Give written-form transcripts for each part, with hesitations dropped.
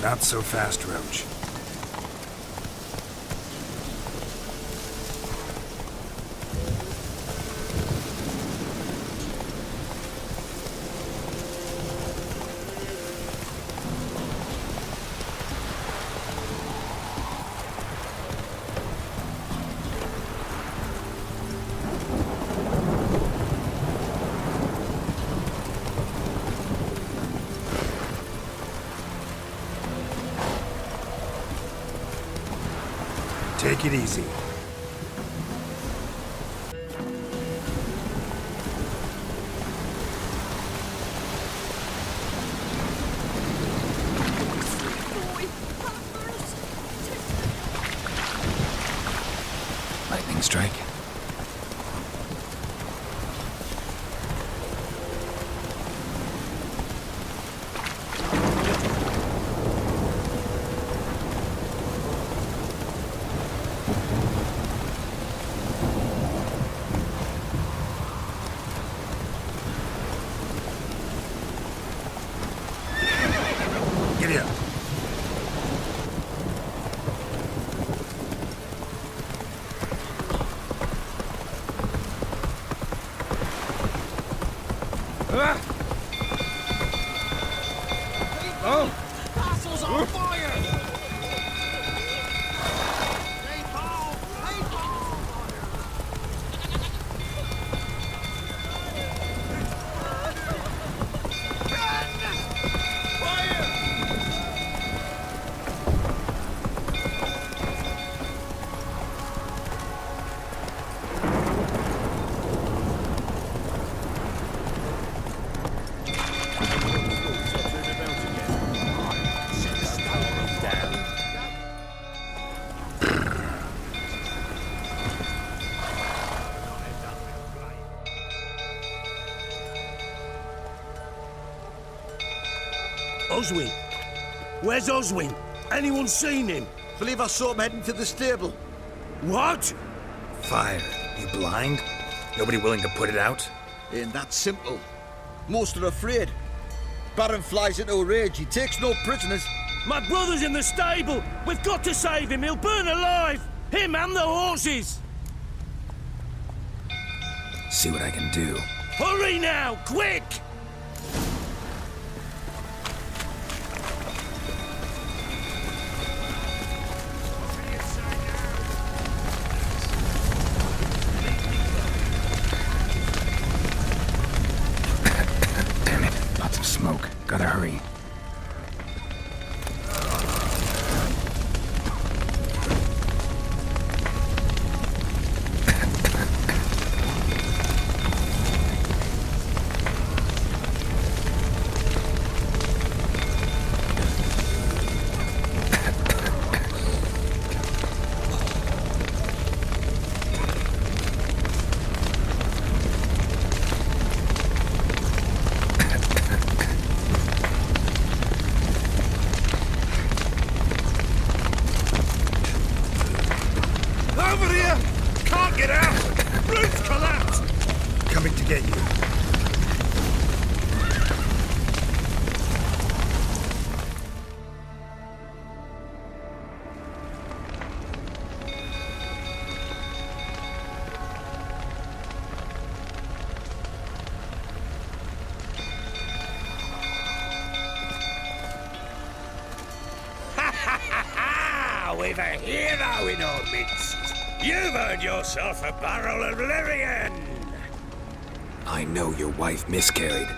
Not so fast, Roach. Take it easy. Lightning strike. Castle's on fire! Oswin? Where's Oswin? Anyone seen him? Believe I saw him heading to the stable. What? Fire. You blind? Nobody willing to put it out? Ain't that simple. Most are afraid. Baron flies into a rage. He takes no prisoners. My brother's in the stable! We've got to save him! He'll burn alive! Him and the horses! See what I can do. Hurry now! Quick! Damn it. Lots of smoke. Gotta hurry. Over here! Can't get out! Roof's collapsed! Coming to get you. We've a hero in our midst. You've earned yourself a barrel of Lyrian. I know your wife miscarried.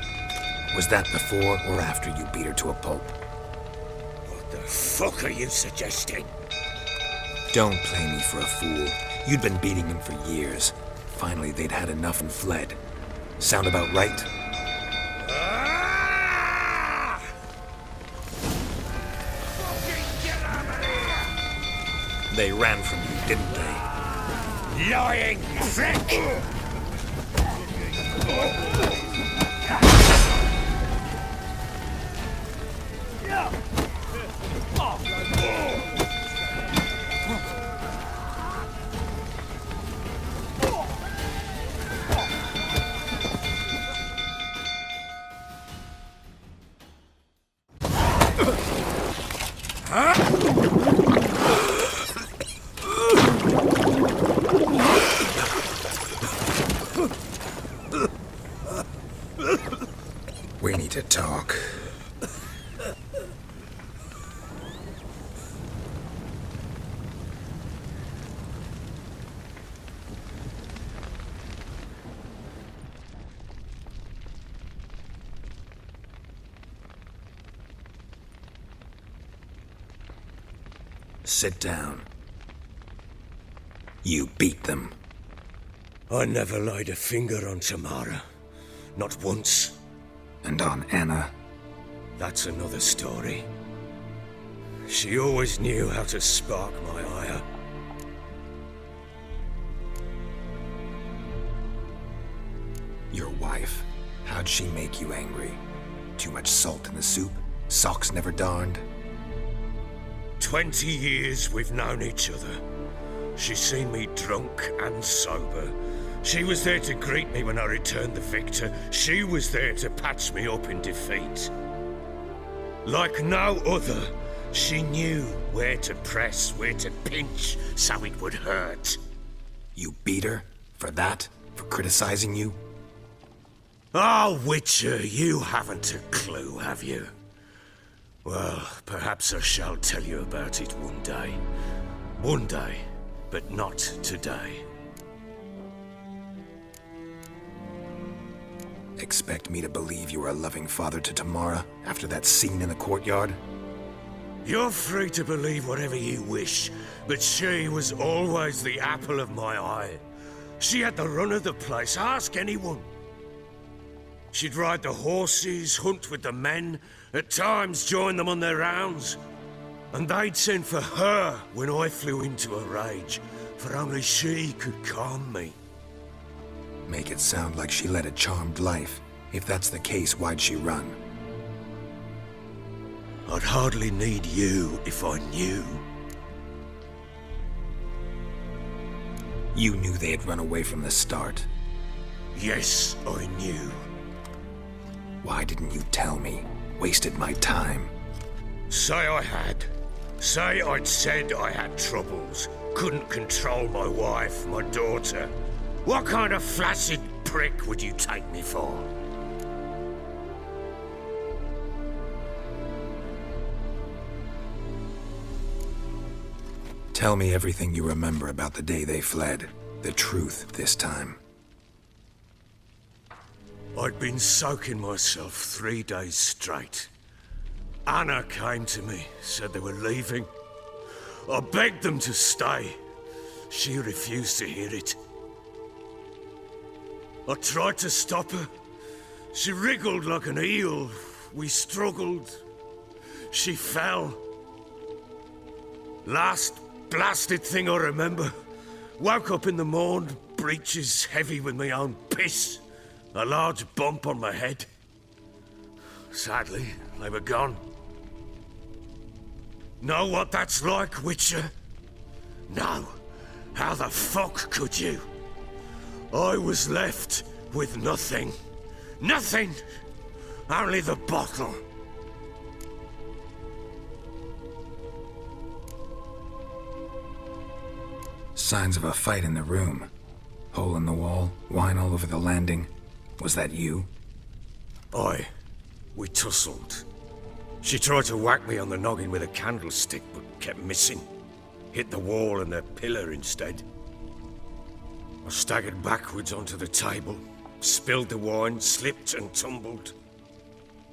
Was that before or after you beat her to a pulp? What the fuck are you suggesting? Don't play me for a fool. You'd been beating him for years. Finally, they'd had enough and fled. Sound about right? Ah! Fucking get out of here! They ran from you, didn't they? Lying prick! We need to talk. Sit down. You beat them. I never laid a finger on Tamara. Not once. And on Anna. That's another story. She always knew how to spark my ire. Your wife. How'd she make you angry? Too much salt in the soup? Socks never darned? 20 years we've known each other. She's seen me drunk and sober. She was there to greet me when I returned the victor. She was there to patch me up in defeat. Like no other, she knew where to press, where to pinch, so it would hurt. You beat her? For that? For criticizing you? Oh, Witcher, you haven't a clue, have you? Well, perhaps I shall tell you about it one day. One day, but not today. Expect me to believe you were a loving father to Tamara after that scene in the courtyard? You're free to believe whatever you wish, but she was always the apple of my eye. She had the run of the place, ask anyone. She'd ride the horses, hunt with the men, at times join them on their rounds. And they'd send for her when I flew into a rage, for only she could calm me. Make it sound like she led a charmed life. If that's the case, why'd she run? I'd hardly need you if I knew. You knew they'd run away from the start. Yes, I knew. Why didn't you tell me? Wasted my time. Say I had. Say I'd said I had troubles. Couldn't control my wife, my daughter. What kind of flaccid prick would you take me for? Tell me everything you remember about the day they fled. The truth this time. I'd been soaking myself 3 days straight. Anna came to me, said they were leaving. I begged them to stay. She refused to hear it. I tried to stop her. She wriggled like an eel. We struggled. She fell. Last blasted thing I remember. Woke up in the morn, breeches heavy with my own piss. A large bump on my head. Sadly, they were gone. Know what that's like, Witcher? No. How the fuck could you? I was left with nothing. Nothing! Only the bottle. Signs of a fight in the room. Hole in the wall, wine all over the landing. Was that you? Aye. We tussled. She tried to whack me on the noggin with a candlestick, but kept missing. Hit the wall and the pillar instead. I staggered backwards onto the table, spilled the wine, slipped and tumbled.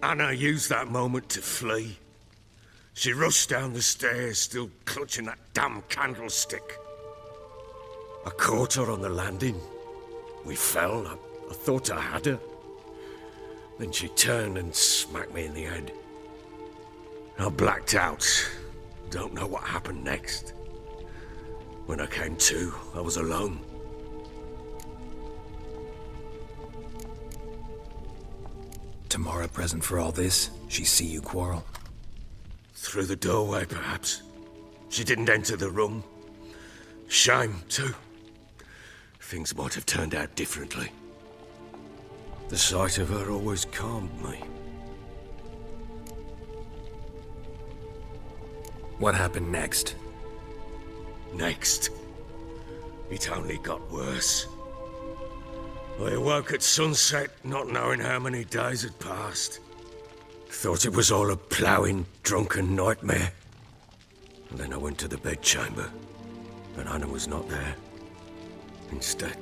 Anna used that moment to flee. She rushed down the stairs, still clutching that damn candlestick. I caught her on the landing. We fell. I thought I had her. Then she turned and smacked me in the head. I blacked out. Don't know what happened next. When I came to, I was alone. Tamara present for all this? She see you quarrel? Through the doorway, perhaps. She didn't enter the room. Shame, too. Things might have turned out differently. The sight of her always calmed me. What happened next? Next, it only got worse. I awoke at sunset, not knowing how many days had passed. Thought it was all a ploughing, drunken nightmare. And then I went to the bedchamber, but Anna was not there. Instead,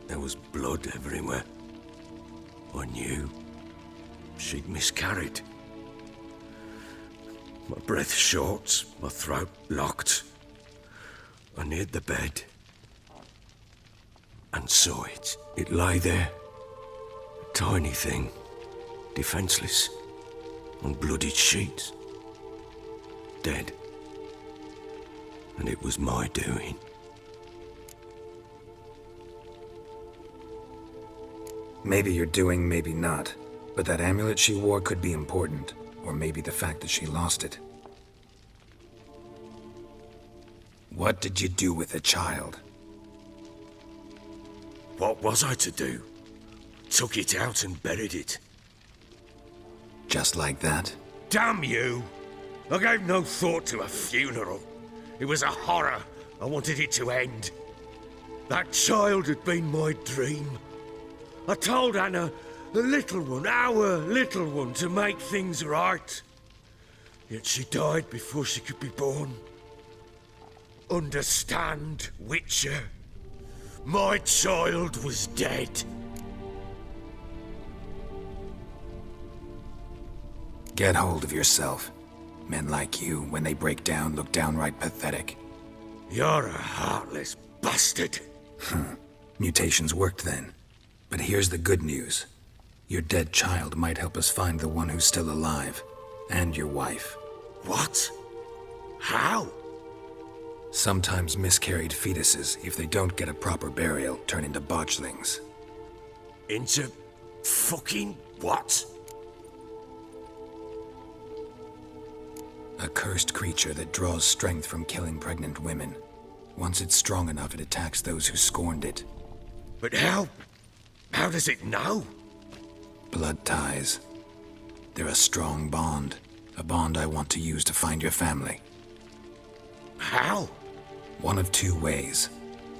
there was blood everywhere. I knew she'd miscarried. My breath short, my throat locked. I neared the bed and saw it. It lay there, a tiny thing, defenseless, on bloodied sheets, dead. And it was my doing. Maybe you're doing, maybe not. But that amulet she wore could be important. Or maybe the fact that she lost it. What did you do with the child? What was I to do? Took it out and buried it. Just like that? Damn you! I gave no thought to a funeral. It was a horror. I wanted it to end. That child had been my dream. I told Anna, the little one, our little one, to make things right. Yet she died before she could be born. Understand, Witcher? My child was dead. Get hold of yourself. Men like you, when they break down, look downright pathetic. You're a heartless bastard. Mutations worked then. But here's the good news. Your dead child might help us find the one who's still alive. And your wife. What? How? Sometimes miscarried fetuses, if they don't get a proper burial, turn into botchlings. Into fucking what? A cursed creature that draws strength from killing pregnant women. Once it's strong enough, it attacks those who scorned it. But how? How does it know? Blood ties. They're a strong bond. A bond I want to use to find your family. How? One of two ways.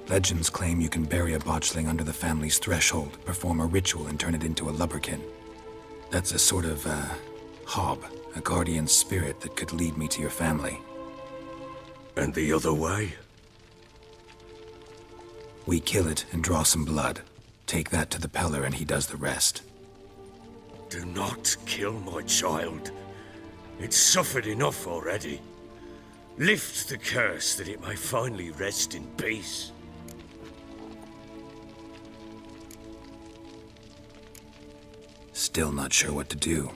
Legends claim you can bury a botchling under the family's threshold, perform a ritual, and turn it into a lubberkin. That's a sort of, hob, a guardian spirit that could lead me to your family. And the other way? We kill it and draw some blood. Take that to the Peller and he does the rest. Do not kill my child. It's suffered enough already. Lift the curse that it may finally rest in peace. Still not sure what to do.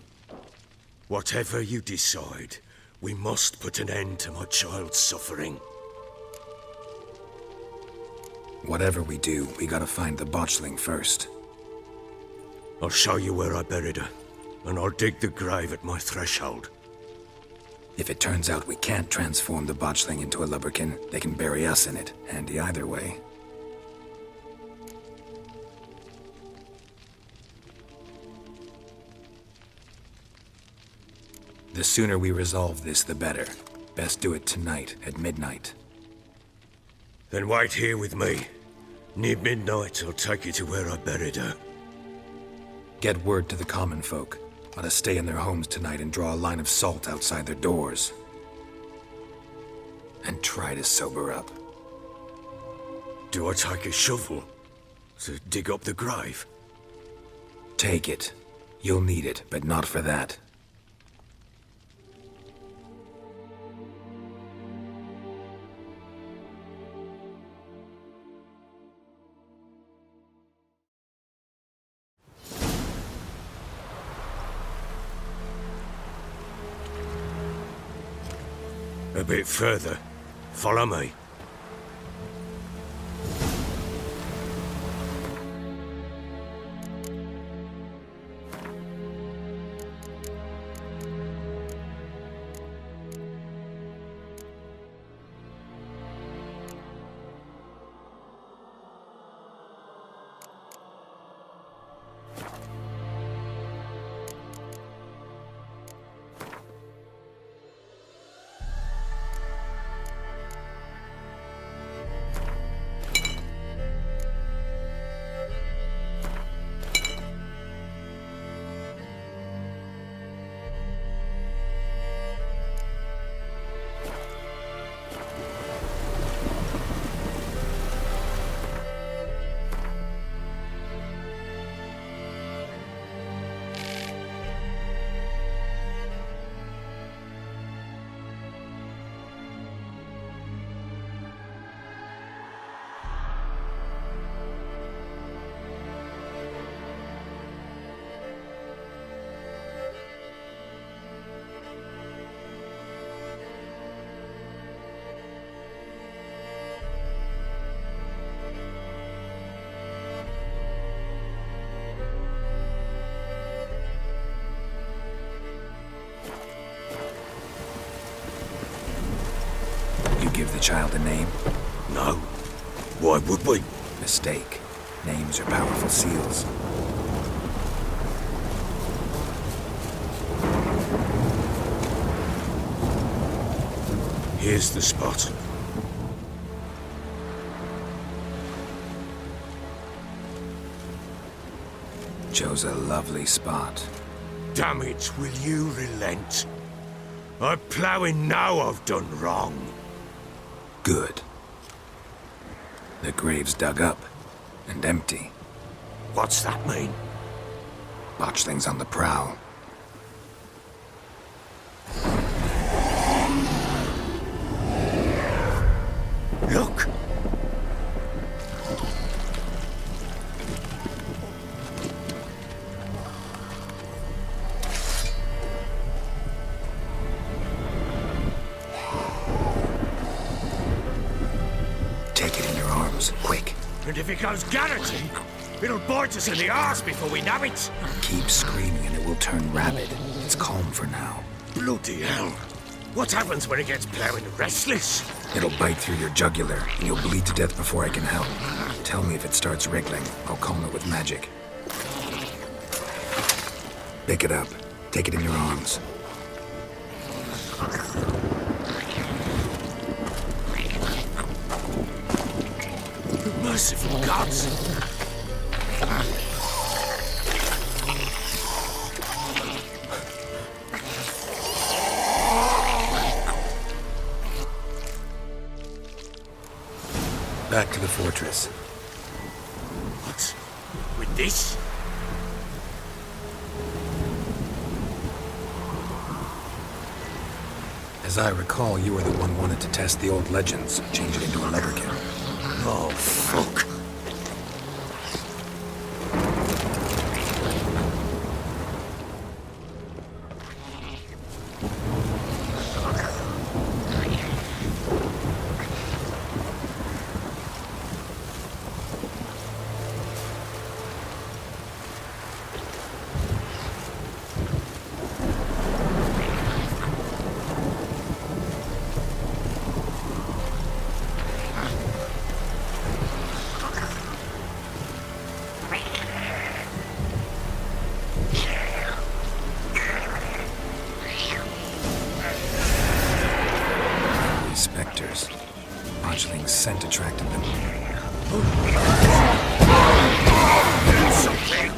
Whatever you decide, we must put an end to my child's suffering. Whatever we do, we gotta find the botchling first. I'll show you where I buried her, and I'll dig the grave at my threshold. If it turns out we can't transform the botchling into a lubberkin, they can bury us in it. Handy either way. The sooner we resolve this, the better. Best do it tonight, at midnight. Then wait here with me. Near midnight, I'll take you to where I buried her. Get word to the common folk. Let us stay in their homes tonight and draw a line of salt outside their doors. And try to sober up. Do I take a shovel to dig up the grave? Take it. You'll need it, but not for that. A bit further. Follow me. give the child a name? No. Why would we? Mistake. Names are powerful seals. Here's the spot. Chose a lovely spot. Damn it, will you relent? I'm ploughing now I've done wrong. Good. The grave's dug up and empty. What's that mean? Botchlings on the prowl. Look! Take it in your arms, quick. And if it goes garroting, it'll bite us in the arse before we know it. Keep screaming and it will turn rabid. It's calm for now. Bloody hell. What happens when it gets ploughing restless? It'll bite through your jugular, and you'll bleed to death before I can help. Tell me if it starts wriggling. I'll calm it with magic. Pick it up. Take it in your arms. Merciful gods! Back to the fortress. What? With this? As I recall, you were the one wanted to test the old legends, change it into a lubberkin. Oh, fuck. Spectres. Botchling's scent attracted them. Something!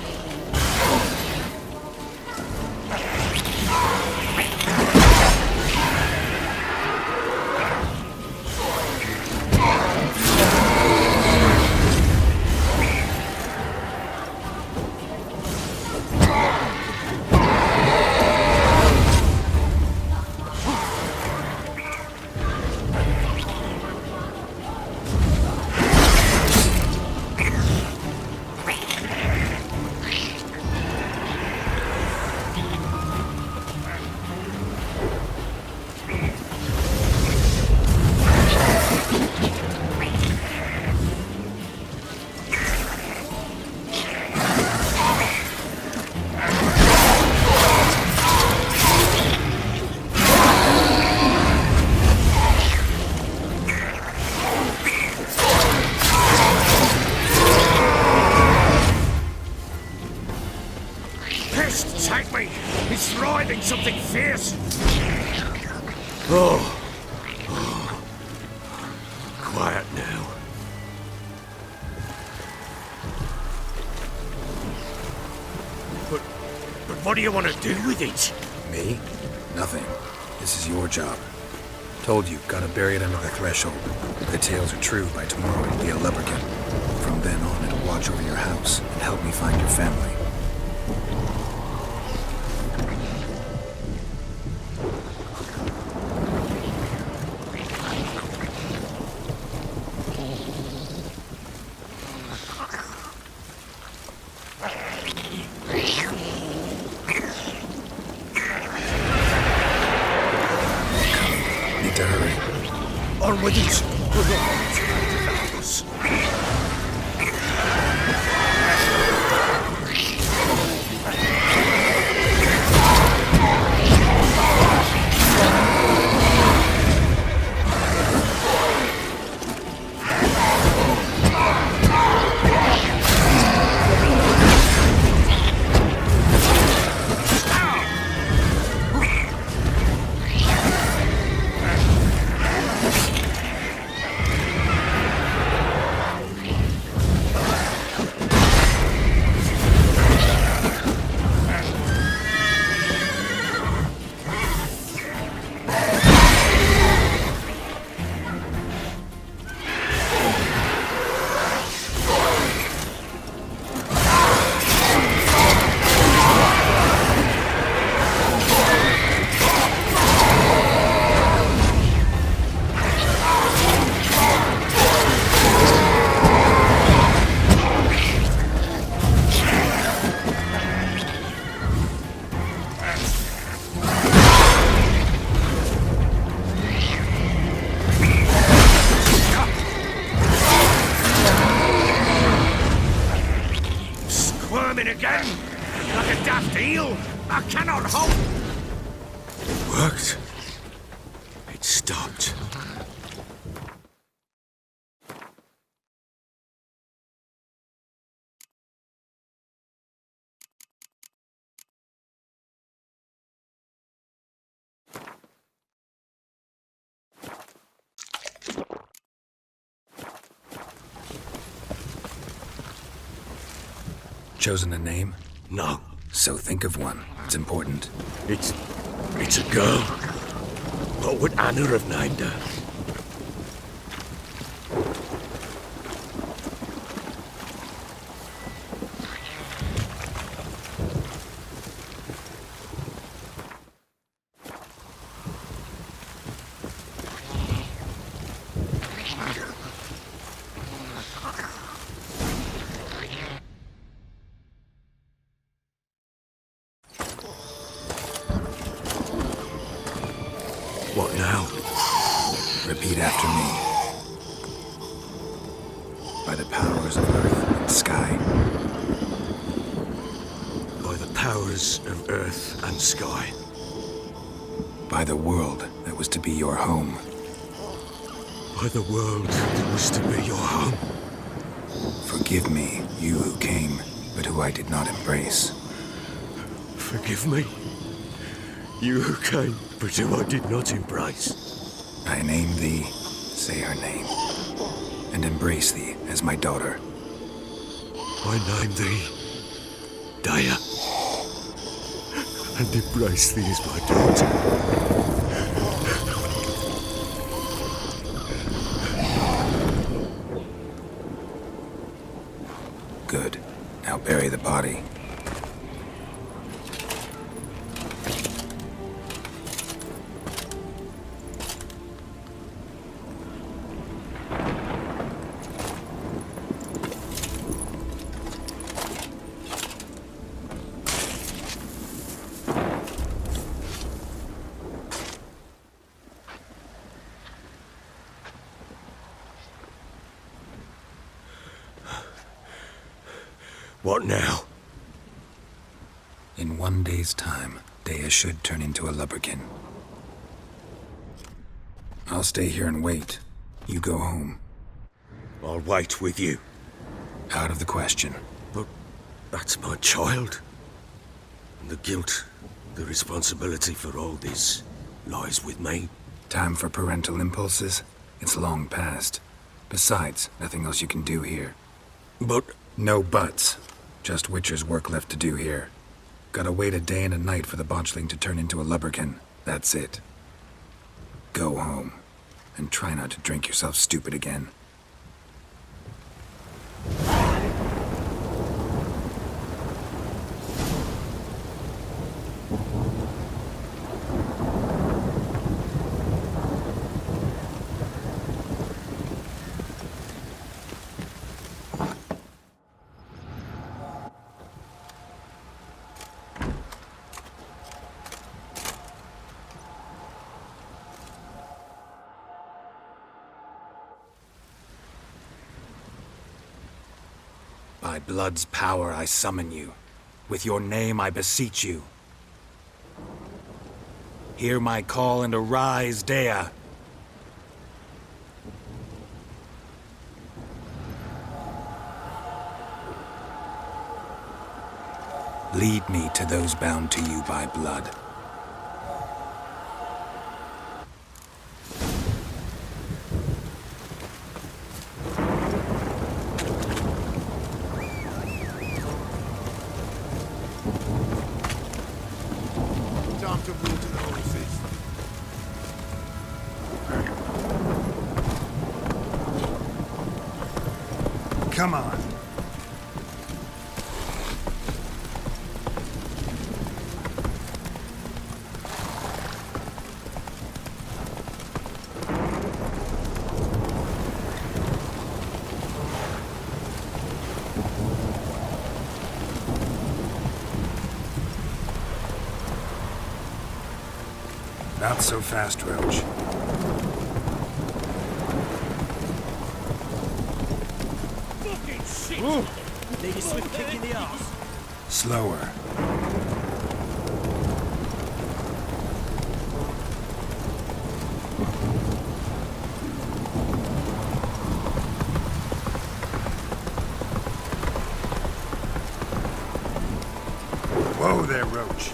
Take me! It's writhing something fierce! Oh. Quiet now. But what do you want to do with it? Me? Nothing. This is your job. Told you, gotta bury it under the threshold. If the tales are true, by tomorrow it'll be a lubberkin. From then on, it'll watch over your house and help me find your family. To hurry. On with it! We're not trying to help us. again! Like a daft eel! I cannot hope! It worked. It stopped. Chosen a name? No. So think of one. It's important. It's a girl. What would Anna have named her? What now? Repeat after me. By the powers of earth and sky. By the powers of earth and sky. By the world that was to be your home. By the world that was to be your home. Forgive me, you who came, but who I did not embrace. Forgive me. You who came, but who I did not embrace. I name thee, say her name, and embrace thee as my daughter. I name thee Daya, and embrace thee as my daughter. Good. Now bury the body. What now? In 1 day's time, Daya should turn into a lubberkin. I'll stay here and wait. You go home. I'll wait with you. Out of the question. But that's my child. And the guilt, the responsibility for all this lies with me. Time for parental impulses? It's long past. Besides, nothing else you can do here. But No buts. Just Witcher's work left to do here. Gotta wait a day and a night for the botchling to turn into a lubberkin. That's it. Go home. And try not to drink yourself stupid again. By blood's power I summon you. With your name I beseech you. Hear my call and arise, Daya. Lead me to those bound to you by blood. Time to water the horses. Come on. Not so fast, Roach. Fucking shit! Need a swift kick in the arse. Slower. Whoa there, Roach.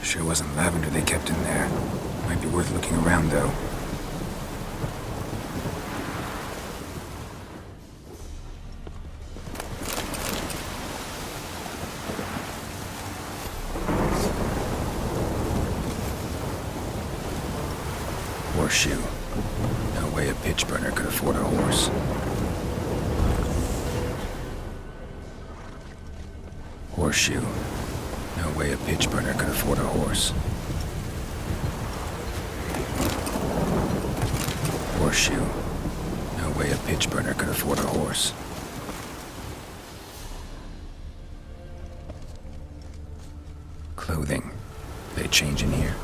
Sure wasn't lavender they kept in there. Might be worth looking around, though. Horseshoe. No way a pitch burner could afford a horse. Horseshoe. No way a pitch burner could afford a horse. Horseshoe. No way a pitch burner could afford a horse. Clothing. They change in here.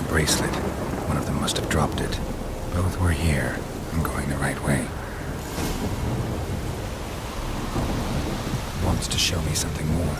Bracelet. One of them must have dropped it. Both were here. I'm going the right way. Wants to show me something more.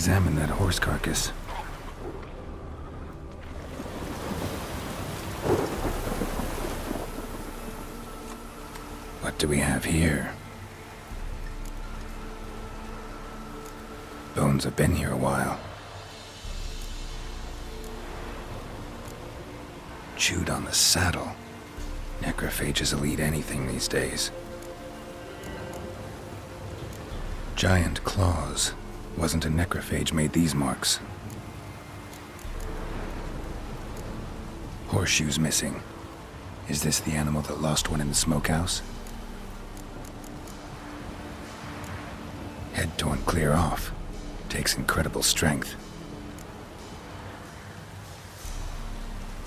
examine that horse carcass. What do we have here? Bones have been here a while. Chewed on the saddle. Necrophages will eat anything these days. Giant claws. Wasn't a necrophage made these marks. Horseshoes missing. Is this the animal that lost one in the smokehouse? Head torn clear off. Takes incredible strength.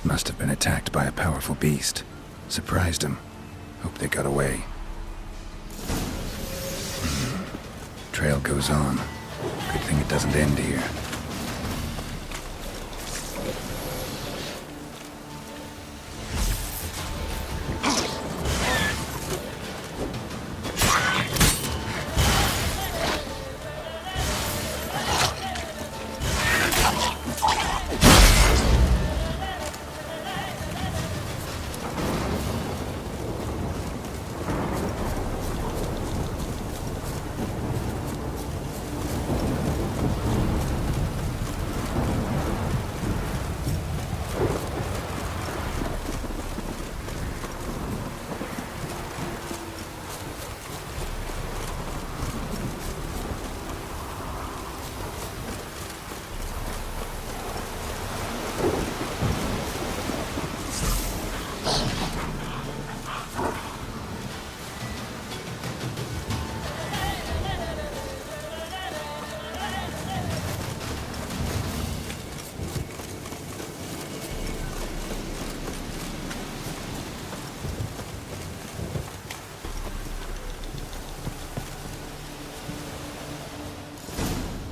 Must have been attacked by a powerful beast. Surprised him. Hope they got away. Trail goes on. Good thing it doesn't end here.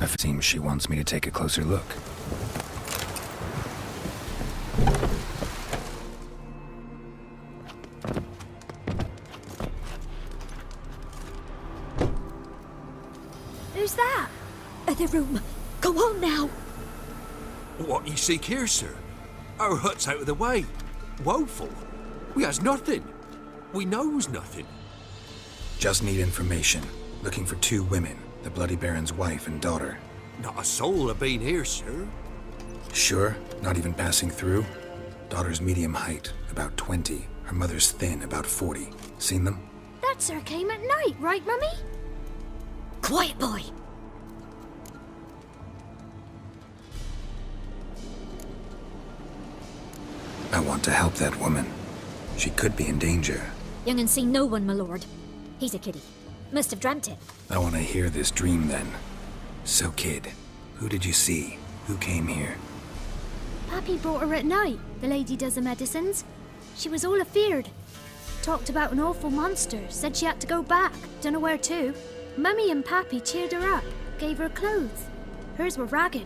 It seems she wants me to take a closer look. Who's that? Other room. Go on now. What you seek here, sir? Our hut's out of the way. Woeful. We has nothing. We knows nothing. Just need information. Looking for 2 women, the Bloody Baron's wife and daughter. Not a soul have been here, sir. Sure? Not even passing through? Daughter's medium height, about 20. Her mother's thin, about 40. Seen them? That sir came at night, right, Mummy? Quiet, boy. I want to help that woman. She could be in danger. Young and seen no one, my lord. He's a kiddie. Must have dreamt it. I want to hear this dream then. So, kid, who did you see? Who came here? Pappy brought her at night. The lady does the medicines. She was all afeared. Talked about an awful monster. Said she had to go back. Don't know where to. Mummy and Pappy cheered her up. Gave her clothes. Hers were ragged.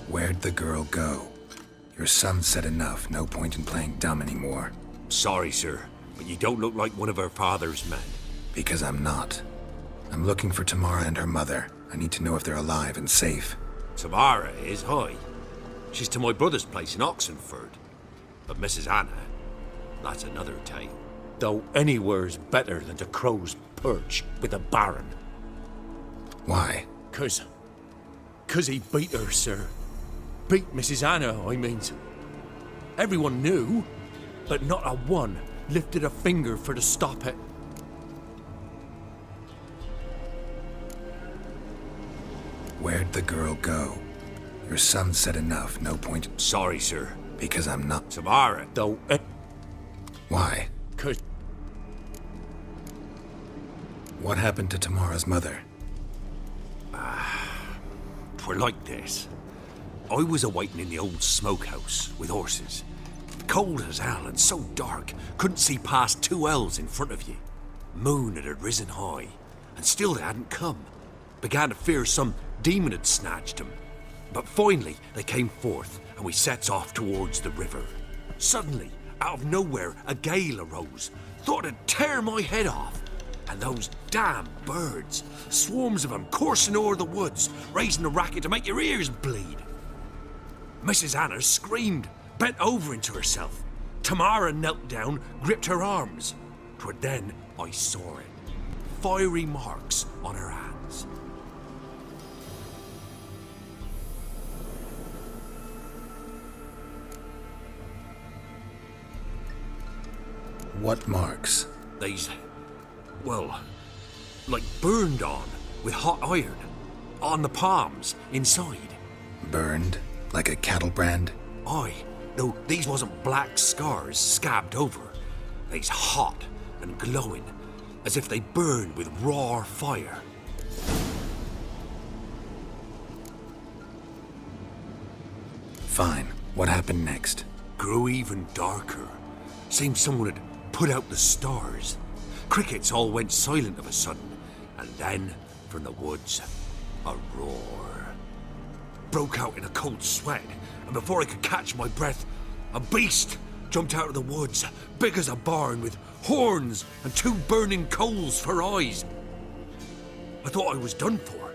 Where'd the girl go? Your son said enough. No point in playing dumb anymore. Sorry, sir, but you don't look like one of her father's men. Because I'm not. I'm looking for Tamara and her mother. I need to know if they're alive and safe. Tamara is, hi. She's to my brother's place in Oxenford. But Mrs. Anna, that's another tale. Though anywhere's better than the Crow's Perch with the Baron. Why? 'Cause he beat her, sir. Beat Mrs. Anna, I mean. Everyone knew, but not a one lifted a finger for to stop it. Where'd the girl go? Your son said enough. No point. Sorry, sir. Because I'm not. Tamara, though. Why? 'Cause What happened to Tamara's mother? twere like this. I was awaiting in the old smokehouse with horses. Cold as hell and so dark, couldn't see past 2 ells in front of you. Moon had risen high, and still they hadn't come. Began to fear some demon had snatched them. But finally they came forth, and we sets off towards the river. Suddenly, out of nowhere, a gale arose. Thought it'd tear my head off. And those damn birds. Swarms of them coursing o'er the woods, raising a racket to make your ears bleed. Mrs. Anna screamed, bent over into herself. Tamara knelt down, gripped her arms. 'Twere then I saw it. Fiery marks on her hands. What marks? They's, well, like burned on with hot iron. On the palms, inside. Burned? Like a cattle brand? Aye, though these wasn't black scars scabbed over. They's hot and glowing, as if they burned with raw fire. Fine. What happened next? Grew even darker. Seemed someone had put out the stars. Crickets all went silent of a sudden, and then, from the woods, a roar. Broke out in a cold sweat, and before I could catch my breath, a beast jumped out of the woods, big as a barn, with horns and 2 burning coals for eyes. I thought I was done for.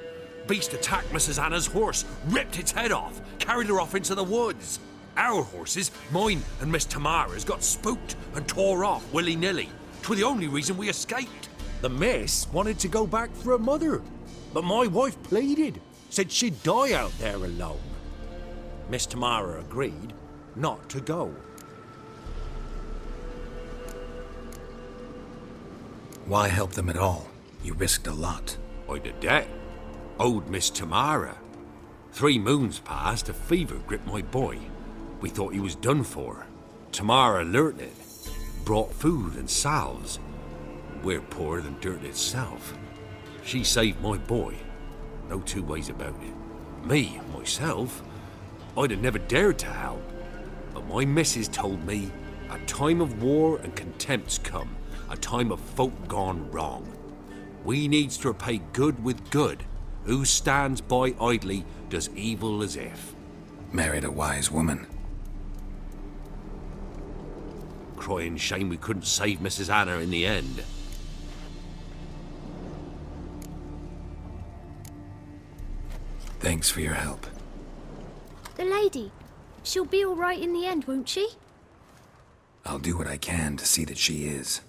Beast attacked Mrs. Anna's horse, ripped its head off, carried her off into the woods. Our horses, mine and Miss Tamara's, got spooked and tore off willy-nilly. 'Twere the only reason we escaped. The miss wanted to go back for her mother, but my wife pleaded, said she'd die out there alone. Miss Tamara agreed not to go. Why help them at all? You risked a lot. I'd a debt. Owed Miss Tamara. 3 moons passed, a fever gripped my boy. We thought he was done for. Tamara learnt it. Brought food and salves. We're poorer than dirt itself. She saved my boy. No 2 ways about it. Me, myself, I'd have never dared to help. But my missus told me a time of war and contempt's come. A time of folk gone wrong. We needs to repay good with good. Who stands by idly does evil as if. Married a wise woman. Crying shame we couldn't save Mrs. Anna in the end. Thanks for your help. The lady, she'll be all right in the end, won't she? I'll do what I can to see that she is.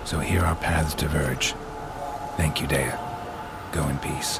So here our paths diverge. Thank you, Dea. Go in peace.